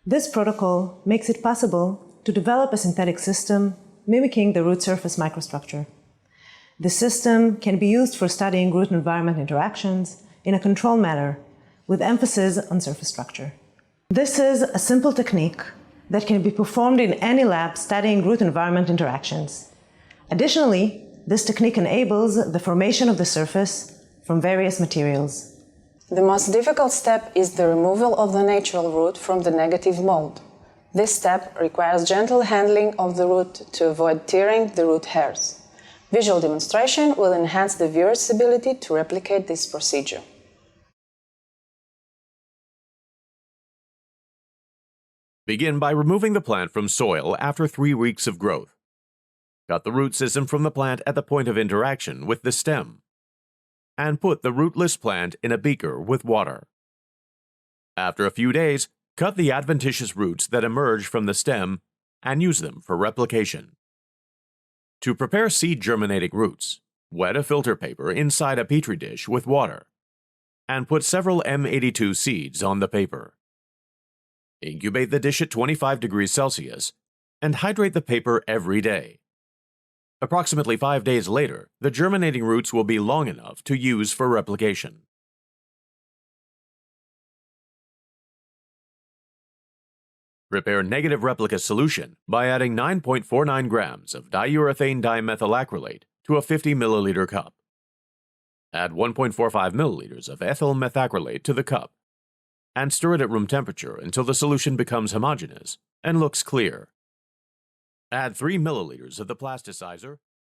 This protocol makes it possible to develop a synthetic system mimicking the root surface microstructure. The system can be used for studying root-environment interactions in a controlled manner, with emphasis on surface structure. This is a simple technique that can be performed in any lab studying root-environment interactions. Additionally, this technique enables the formation of the surface from various materials. The most difficult step is the removal of the natural root from the negative mold. This step requires gentle handling of the root to avoid tearing the root hairs. Visual demonstration will enhance the viewer's ability to replicate this procedure. Begin by removing the plant from soil after 3 weeks of growth. Cut the root system from the plant at the point of interaction with the stem, and put the rootless plant in a beaker with water. After a few days, cut the adventitious roots that emerge from the stem and use them for replication. To prepare seed-germinating roots, wet a filter paper inside a petri dish with water and put several M82 seeds on the paper. Incubate the dish at 25 degrees Celsius and hydrate the paper every day. Approximately 5 days later, the germinating roots will be long enough to use for replication. Prepare negative replica solution by adding 9.49 grams of diurethane dimethylacrylate to a 50 milliliter cup. Add 1.45 milliliters of ethyl methacrylate to the cup and stir it at room temperature until the solution becomes homogeneous and looks clear. Add 3 milliliters of the plasticizer